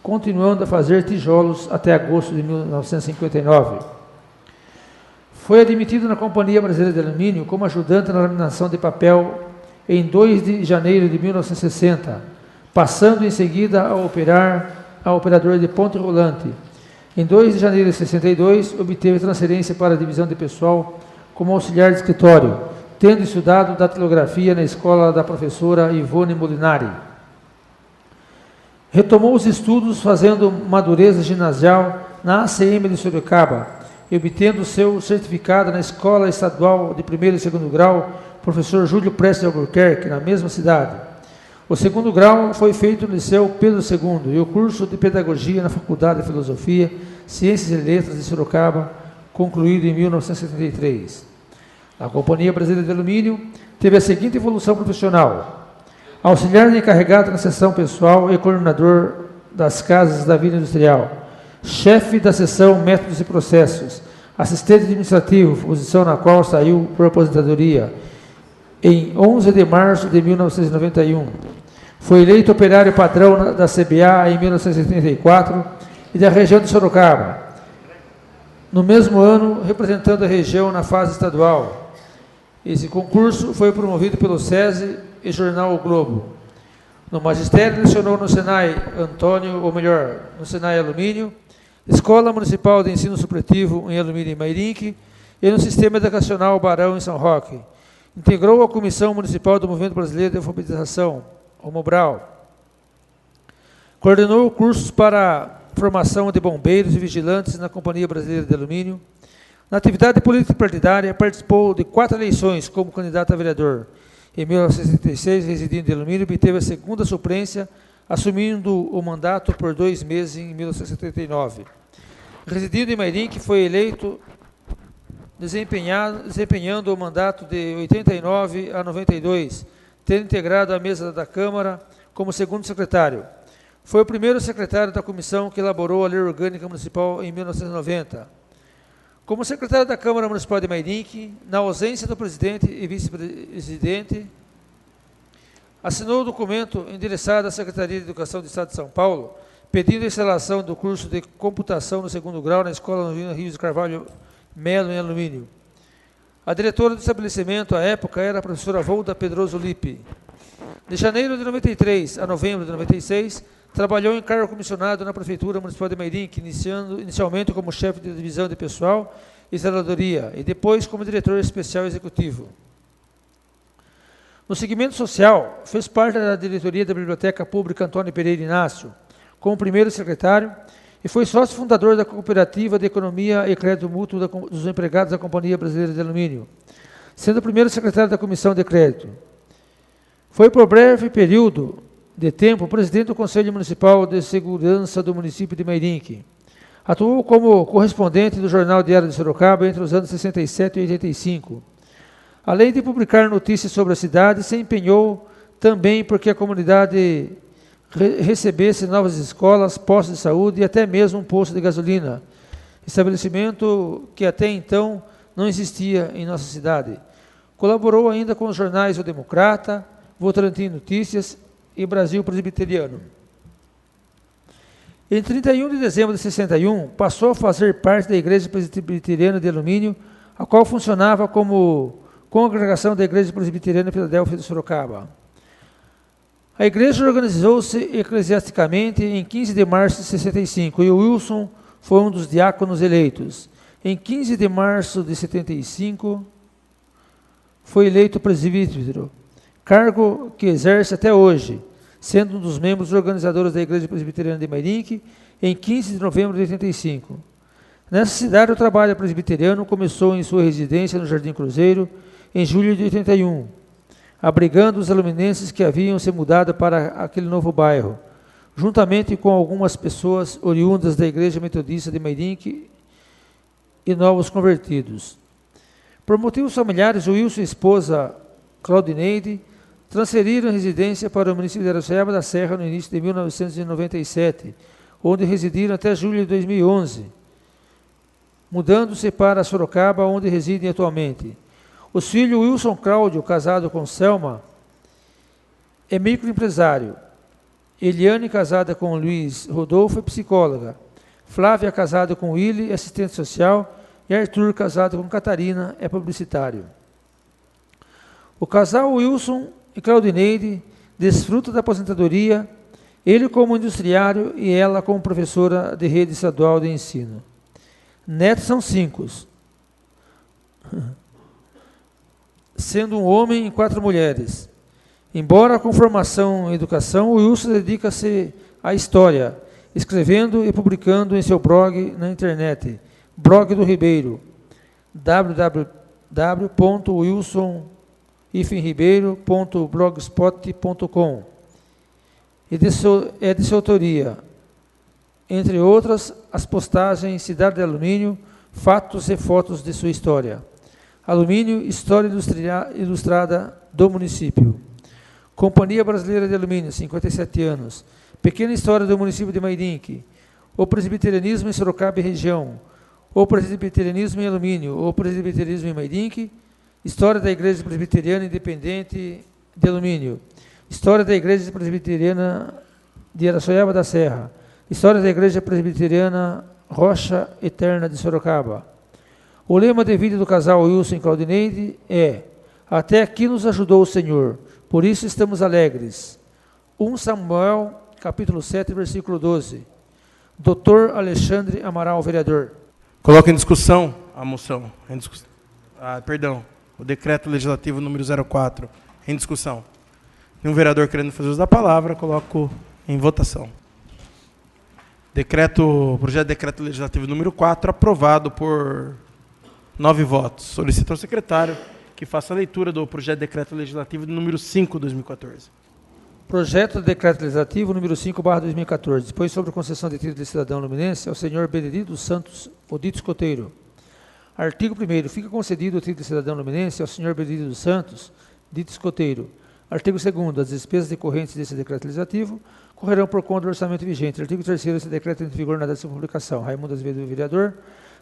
continuando a fazer tijolos até agosto de 1959. Foi admitido na Companhia Brasileira de Alumínio como ajudante na laminação de papel em 2 de janeiro de 1960, passando em seguida a operador de ponte rolante. Em 2 de janeiro de 62, obteve transferência para a divisão de pessoal como auxiliar de escritório, tendo estudado datilografia na escola da professora Ivone Molinari. Retomou os estudos fazendo madureza ginasial na ACM de Sorocaba e obtendo seu certificado na Escola Estadual de Primeiro e Segundo Grau, professor Júlio Prestes de Albuquerque, na mesma cidade. O segundo grau foi feito no Liceu Pedro II e o curso de Pedagogia na Faculdade de Filosofia, Ciências e Letras de Sorocaba, concluído em 1973. A Companhia Brasileira de Alumínio teve a seguinte evolução profissional: auxiliar de encarregado na seção pessoal e coordenador das casas da Vila Industrial, chefe da seção Métodos e Processos, assistente administrativo, posição na qual saiu por aposentadoria, em 11 de março de 1991. Foi eleito operário padrão da CBA em 1974 e da região de Sorocaba. No mesmo ano, representando a região na fase estadual. Esse concurso foi promovido pelo SESI e Jornal O Globo. No magistério, lecionou no Senai no Senai Alumínio, Escola Municipal de Ensino Supletivo em Alumínio e Mairinque e no Sistema Educacional Barão em São Roque. Integrou a Comissão Municipal do Movimento Brasileiro de Alfabetização, o Mobral. Coordenou cursos para formação de bombeiros e vigilantes na Companhia Brasileira de Alumínio. Na atividade política partidária, participou de 4 eleições como candidato a vereador. Em 1976, residindo em Alumínio, obteve a segunda suplência, assumindo o mandato por 2 meses em 1979. Residindo em Mairinque, foi eleito desempenhando o mandato de 89 a 92, tendo integrado a mesa da Câmara como segundo secretário. Foi o primeiro secretário da comissão que elaborou a Lei Orgânica Municipal em 1990. Como secretário da Câmara Municipal de Mairinque, na ausência do presidente e vice-presidente, assinou o documento endereçado à Secretaria de Educação do Estado de São Paulo, pedindo a instalação do curso de computação no segundo grau na Escola Novina Rios de Carvalho Melo, em Alumínio. A diretora do estabelecimento, à época, era a professora Volda Pedroso Lippe. De janeiro de 93 a novembro de 96, trabalhou em cargo comissionado na Prefeitura Municipal de Mairinque, inicialmente como chefe de divisão de pessoal e zeladoria, e depois como diretor especial executivo. No segmento social, fez parte da diretoria da Biblioteca Pública Antônio Pereira Inácio, como primeiro secretário, e foi sócio fundador da Cooperativa de Economia e Crédito Mútuo dos Empregados da Companhia Brasileira de Alumínio, sendo o primeiro secretário da Comissão de Crédito. Foi por breve período de tempo presidente do Conselho Municipal de Segurança do município de Mairinque. Atuou como correspondente do Jornal Diário de Sorocaba entre os anos 67 e 85. Além de publicar notícias sobre a cidade, se empenhou também porque a comunidade recebesse novas escolas, postos de saúde e até mesmo um posto de gasolina, estabelecimento que até então não existia em nossa cidade. Colaborou ainda com os jornais O Democrata, Votorantim Notícias e Brasil Presbiteriano. Em 31 de dezembro de 61, passou a fazer parte da Igreja Presbiteriana de Alumínio, a qual funcionava como congregação da Igreja Presbiteriana Filadélfia de Sorocaba. A igreja organizou-se eclesiasticamente em 15 de março de 65 e o Wilson foi um dos diáconos eleitos. Em 15 de março de 75, foi eleito presbítero, cargo que exerce até hoje, sendo um dos membros organizadores da Igreja Presbiteriana de Mairinque, em 15 de novembro de 85. Nessa cidade, o trabalho presbiteriano começou em sua residência no Jardim Cruzeiro, em julho de 81, abrigando os aluminenses que haviam se mudado para aquele novo bairro, juntamente com algumas pessoas oriundas da Igreja Metodista de Mairinque e novos convertidos. Por motivos familiares, Wilson e esposa Claudineide transferiram residência para o município de Araçoiaba da Serra no início de 1997, onde residiram até julho de 2011, mudando-se para Sorocaba, onde residem atualmente. Os filhos Wilson Cláudio, casado com Selma, é microempresário. Eliane, casada com Luiz Rodolfo, é psicóloga. Flávia, casada com Willy, é assistente social. E Arthur, casado com Catarina, é publicitário. O casal Wilson e Claudineide desfruta da aposentadoria, ele como industriário e ela como professora de rede estadual de ensino. Netos são 5, sendo um homem e 4 mulheres. Embora com formação em educação, o Wilson dedica-se à história, escrevendo e publicando em seu blog na internet, Blog do Ribeiro, www.wilson-ribeiro.blogspot.com. É de sua autoria, entre outras, as postagens Cidade de Alumínio, fatos e fotos de sua história. Alumínio, história ilustrada do município. Companhia Brasileira de Alumínio, 57 anos. Pequena história do município de Mairinque. O presbiterianismo em Sorocaba e região. O presbiterianismo em Alumínio. O presbiterianismo em Mairinque. História da Igreja Presbiteriana Independente de Alumínio. História da Igreja Presbiteriana de Araçoiaba da Serra. História da Igreja Presbiteriana Rocha Eterna de Sorocaba. O lema de vida do casal Wilson e Claudineide é: até aqui nos ajudou o Senhor, por isso estamos alegres. 1 Samuel, capítulo 7, versículo 12. Dr. Alexandre Amaral, vereador. Coloca em discussão a moção. O decreto legislativo número 04. Em discussão. Nenhum vereador querendo fazer uso da palavra, coloco em votação. Projeto de decreto legislativo número 4, aprovado por 9 votos. Solicito ao secretário que faça a leitura do projeto de decreto legislativo número 5, 2014. Projeto de decreto legislativo número 5/2014. Dispõe sobre a concessão de título de cidadão luminense ao senhor Benedito dos Santos Odito Escoteiro. Artigo 1º. Fica concedido o título de cidadão luminense ao senhor Benedito dos Santos Dito Escoteiro. Artigo 2º. As despesas decorrentes desse decreto legislativo correrão por conta do orçamento vigente. Artigo 3º. Esse decreto entra em vigor na data de sua publicação. Raimundo Azevedo, vereador.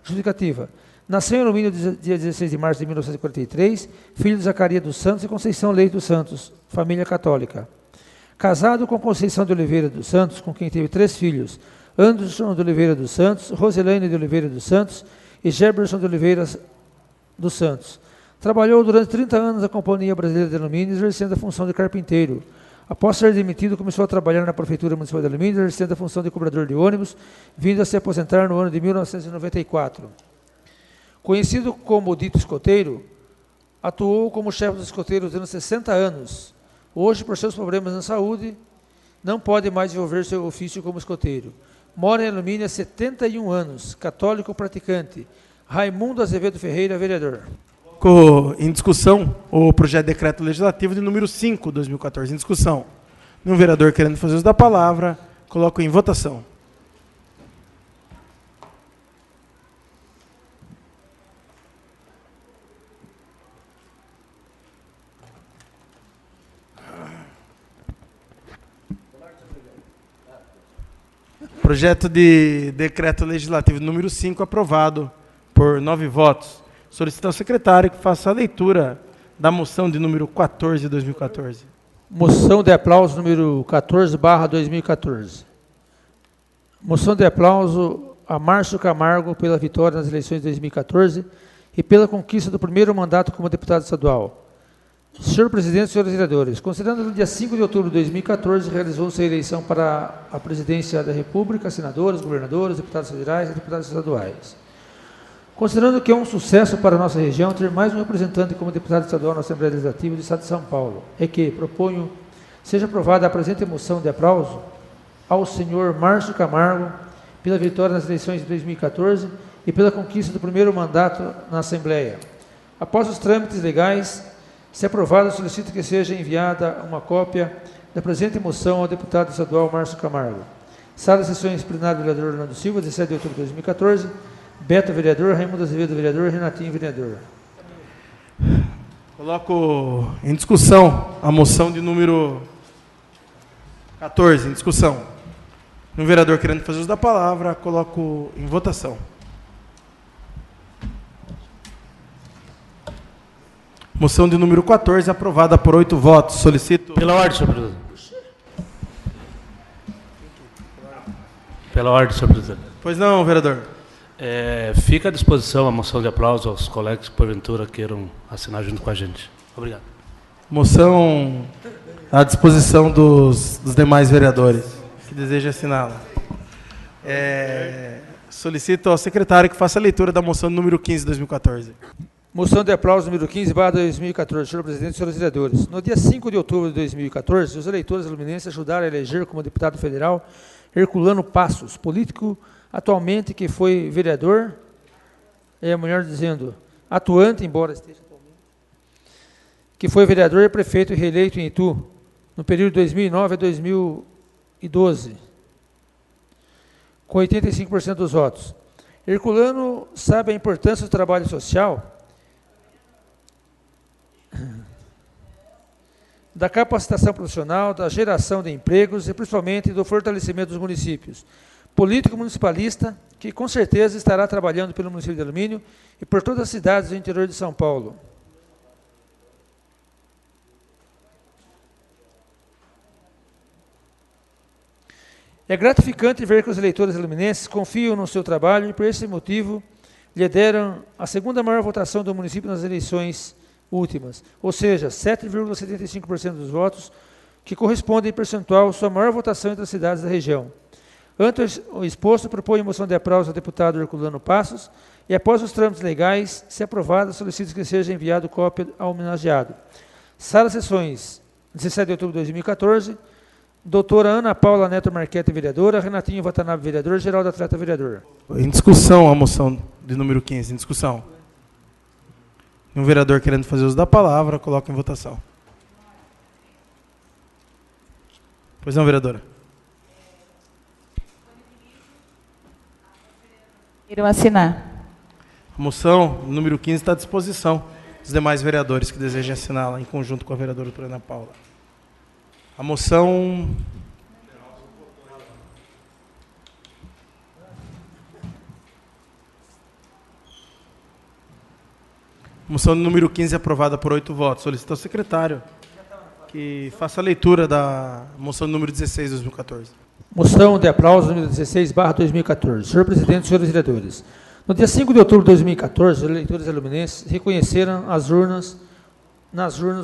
Justificativa. Nasceu em Alumínio dia 16 de março de 1943, filho de Zacarias dos Santos e Conceição Leite dos Santos, família católica. Casado com Conceição de Oliveira dos Santos, com quem teve 3 filhos, Anderson de Oliveira dos Santos, Roselaine de Oliveira dos Santos e Jefferson de Oliveira dos Santos. Trabalhou durante 30 anos na Companhia Brasileira de Alumínio, exercendo a função de carpinteiro. Após ser demitido, começou a trabalhar na Prefeitura Municipal de Alumínio, exercendo a função de cobrador de ônibus, vindo a se aposentar no ano de 1994. Conhecido como Dito Escoteiro, atuou como chefe dos escoteiros durante 60 anos. Hoje, por seus problemas na saúde, não pode mais desenvolver seu ofício como escoteiro. Mora em Alumínio há 71 anos, católico praticante. Raimundo Azevedo Ferreira, vereador. Em discussão o projeto de decreto legislativo de número 5, 2014. Em discussão. Nenhum vereador querendo fazer uso da palavra, coloco em votação. Projeto de decreto legislativo número 5, aprovado por 9 votos. Solicito ao secretário que faça a leitura da moção de número 14 de 2014. Moção de aplauso número 14/2014. Moção de aplauso a Márcio Camargo pela vitória nas eleições de 2014 e pela conquista do primeiro mandato como deputado estadual. Senhor presidente, senhores vereadores, considerando no dia 5 de outubro de 2014, realizou-se a eleição para a presidência da República, senadores, governadores, deputados federais e deputados estaduais. Considerando que é um sucesso para a nossa região ter mais um representante como deputado estadual na Assembleia Legislativa do Estado de São Paulo, é que proponho seja aprovada a presente moção de aplauso ao senhor Márcio Camargo pela vitória nas eleições de 2014 e pela conquista do primeiro mandato na Assembleia. Após os trâmites legais, se aprovada, solicito que seja enviada uma cópia da presente moção ao deputado estadual Márcio Camargo. Sala de sessões plenário, vereador Orlando Silva, 17 de outubro de 2014. Beto, vereador. Raimundo Azevedo, vereador. Renatinho, vereador. Coloco em discussão a moção de número 14, em discussão. Um vereador querendo fazer uso da palavra, coloco em votação. Moção de número 14, aprovada por 8 votos. Solicito... Pela ordem, senhor presidente. Pela ordem, senhor presidente. Pois não, vereador. Fica à disposição a moção de aplauso aos colegas que, porventura, queiram assinar junto com a gente. Obrigado. Moção à disposição dos demais vereadores que desejam assiná-la. Solicito ao secretário que faça a leitura da moção número 15 de 2014. Moção de aplauso número 15, barra 2014. Senhor presidente e senhores vereadores. No dia 5 de outubro de 2014, os eleitores luminenses ajudaram a eleger como deputado federal Herculano Passos, político atualmente que foi vereador, melhor dizendo, atuante, embora esteja atualmente, que foi vereador e prefeito e reeleito em Itu, no período de 2009 a 2012, com 85% dos votos. Herculano sabe a importância do trabalho social, da capacitação profissional, da geração de empregos e principalmente do fortalecimento dos municípios. Político municipalista que com certeza estará trabalhando pelo município de Alumínio e por todas as cidades do interior de São Paulo. É gratificante ver que os eleitores aluminenses confiam no seu trabalho e por esse motivo lhe deram a segunda maior votação do município nas eleições últimas, ou seja, 7,75% dos votos, que corresponde em percentual à sua maior votação entre as cidades da região. Ante o exposto, propõe moção de aplauso ao deputado Herculano Passos e, após os trâmites legais, se aprovada, solicita que seja enviado cópia ao homenageado. Sala de Sessões, 17 de outubro de 2014, doutora Ana Paula Neto Marquete, vereadora, Renatinho Watanabe, vereador, Geraldo Atleta, vereador. Em discussão a moção de número 15, em discussão. Um vereador querendo fazer uso da palavra, coloca em votação. Pois não, vereadora. Queiram assinar. A moção número 15 está à disposição dos demais vereadores que desejem assiná-la em conjunto com a vereadora doutora Ana Paula. A moção... Moção número 15 aprovada por 8 votos. Solicito ao secretário que faça a leitura da moção número 16 de 2014. Moção de aplauso número 16, barra 2014. Senhor presidente e senhores vereadores, no dia 5 de outubro de 2014, os eleitores aluminenses reconheceram nas urnas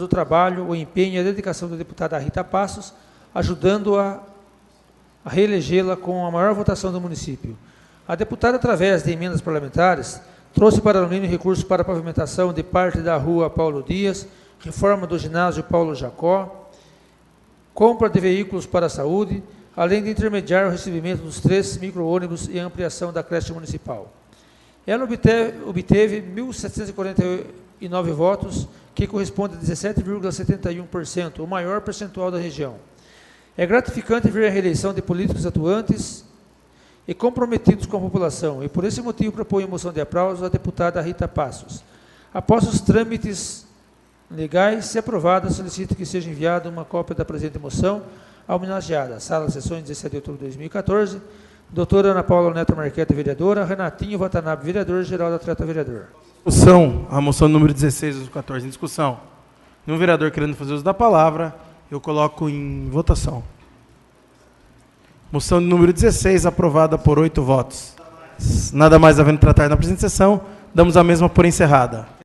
o trabalho, o empenho e a dedicação da deputada Rita Passos, ajudando-a a reelegê-la com a maior votação do município. A deputada, através de emendas parlamentares, trouxe para Alumínio recursos para a pavimentação de parte da rua Paulo Dias, reforma do ginásio Paulo Jacó, compra de veículos para a saúde, além de intermediar o recebimento dos 3 micro-ônibus e a ampliação da creche municipal. Ela obteve 1.749 votos, que corresponde a 17,71%, o maior percentual da região. É gratificante ver a reeleição de políticos atuantes e comprometidos com a população, e por esse motivo proponho a moção de aplauso à deputada Rita Passos. Após os trâmites legais, se aprovada, solicito que seja enviada uma cópia da presente moção à homenageada. Sala de Sessões, 17 de outubro de 2014, doutora Ana Paula Neto Marquete, vereadora, Renatinho Watanabe, vereador, Geraldo Atleta, vereador. Discussão, a moção número 16 de 2014, em discussão. Nenhum vereador querendo fazer uso da palavra, eu coloco em votação. Moção número 16, aprovada por 8 votos. Nada mais havendo tratar na presente sessão, damos a mesma por encerrada.